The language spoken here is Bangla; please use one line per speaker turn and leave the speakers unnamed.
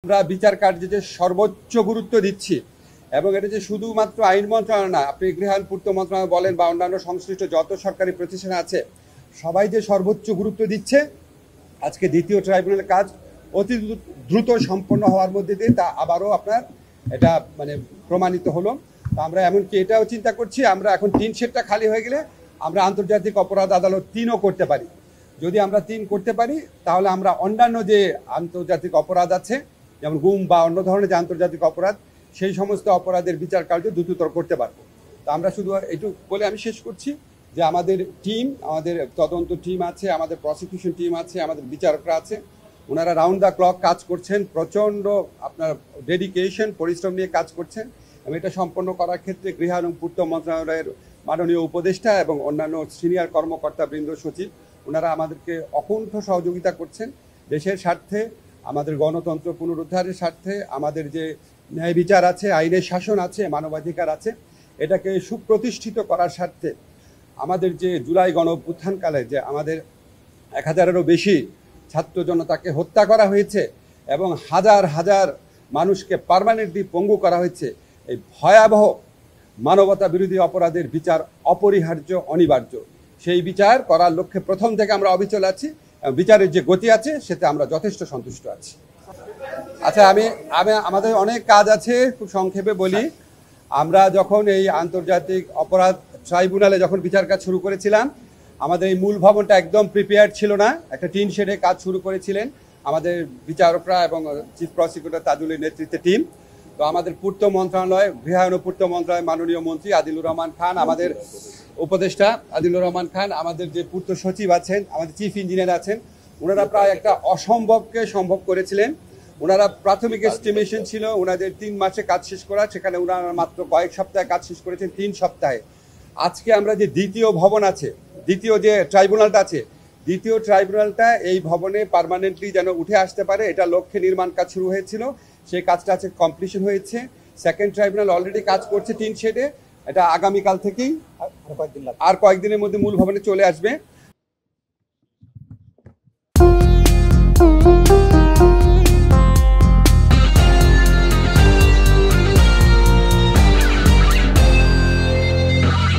আমরা বিচার কার্যে যে সর্বোচ্চ গুরুত্ব দিচ্ছি এবং এটা যে শুধুমাত্র আইন মন্ত্রণালয় না, আপনি গৃহায়ণ পূর্ত মন্ত্রণালয় বলেন বা অন্যান্য সংশ্লিষ্ট যত সরকারি প্রতিষ্ঠান আছে সবাই যে সর্বোচ্চ গুরুত্ব দিচ্ছে, আজকে দ্বিতীয় ট্রাইব্যুনালের কাজ অতি দ্রুত সম্পন্ন হওয়ার মধ্যে দিয়ে তা আবারও আপনার এটা প্রমাণিত হলো। তো আমরা এমনকি এটাও চিন্তা করছি, আমরা এখন 3 সেটটা খালি হয়ে গেলে আমরা আন্তর্জাতিক অপরাধ আদালত 3ও করতে পারি। যদি আমরা 3 করতে পারি তাহলে আমরা অন্যান্য যে আন্তর্জাতিক অপরাধ আছে যেমন গুম বা অন্য ধরনের যে আন্তর্জাতিক অপরাধ, সেই সমস্ত অপরাধের বিচার কার্য দ্রুততর করতে পারবো। তো আমরা শুধু এইটুকু বলে আমি শেষ করছি যে আমাদের টিম, আমাদের তদন্ত টিম আছে, আমাদের প্রসিকিউশন টিম আছে, আমাদের বিচারকরা আছে, ওনারা রাউন্ড দ্য ক্লক কাজ করছেন, প্রচণ্ড আপনার ডেডিকেশন পরিশ্রম নিয়ে কাজ করছেন এবং এটা সম্পন্ন করার ক্ষেত্রে গৃহায়ণ এবং পূর্ত মন্ত্রণালয়ের মাননীয় উপদেষ্টা এবং অন্যান্য সিনিয়র কর্মকর্তাবৃন্দ, সচিব, ওনারা আমাদেরকে অকুণ্ঠ সহযোগিতা করছেন। দেশের স্বার্থে, আমাদের গণতন্ত্র পুনরুদ্ধারের স্বার্থে, আমাদের যে ন্যায় বিচার আছে, আইনের শাসন আছে, মানবাধিকার আছে, এটাকে সুপ্রতিষ্ঠিত করার স্বার্থে আমাদের যে জুলাই গণ অভ্যুত্থানকালে যে আমাদের 1000-এরও বেশি ছাত্র জনতাকে হত্যা করা হয়েছে এবং হাজার হাজার মানুষকে পার্মানেন্টলি পঙ্গু করা হয়েছে, এই ভয়াবহ মানবতা বিরোধী অপরাধের বিচার অপরিহার্য, অনিবার্য। সেই বিচার করার লক্ষ্যে প্রথম থেকে আমরা অবিচল আছি এবং বিচারের যে গতি আছে সেটা আমরা যথেষ্ট সন্তুষ্ট আছি। আচ্ছা, আমি আমাদের অনেক কাজ আছে, খুব সংক্ষেপে বলি। আমরা যখন এই আন্তর্জাতিক অপরাধ ট্রাইব্যুনালে যখন বিচার কাজ শুরু করেছিলাম, আমাদের এই মূল ভবনটা একদম প্রিপেয়ার্ড ছিল না, একটা টিন শেডে কাজ শুরু করেছিলেন আমাদের বিচারকরা এবং চিফ প্রসিকিউটর তাজুলের নেতৃত্বে টিম। তো আমাদের পূর্ত মন্ত্রণালয়, গৃহায়ণ ও পূর্ত মন্ত্রণালয় মাননীয় মন্ত্রী আদিলুর রহমান খান, আমাদের উপদেষ্টা আদিলুর রহমান খান, আমাদের যে পূর্ত সচিব আছেন, আমাদের চিফ ইঞ্জিনিয়ার আছেন, ওনারা প্রায় একটা অসম্ভবকে সম্ভব করেছিলেন। ওনারা প্রাথমিক এস্টিমেশন ছিল ওনাদের 3 মাসে কাজ শেষ করা, সেখানে ওনারা মাত্র কয়েক সপ্তাহে কাজ শেষ করেছেন 3 সপ্তাহে। আজকে আমরা যে দ্বিতীয় ভবন আছে, দ্বিতীয় যে ট্রাইব্যুনালটা আছে, দ্বিতীয় ট্রাইব্যুনালটা এই ভবনে পার্মানেন্টলি যেন উঠে আসতে পারে, এটা লক্ষ্যে নির্মাণ কাজ শুরু হয়েছিল, সেই কাজটা আছে কমপ্লিশন হয়েছে। সেকেন্ড ট্রাইব্যুনাল অলরেডি কাজ করছে টিন শেডে, এটা আগামীকাল থেকেই আর কয়েকদিনের মধ্যে মূল ভবনে চলে আসবে।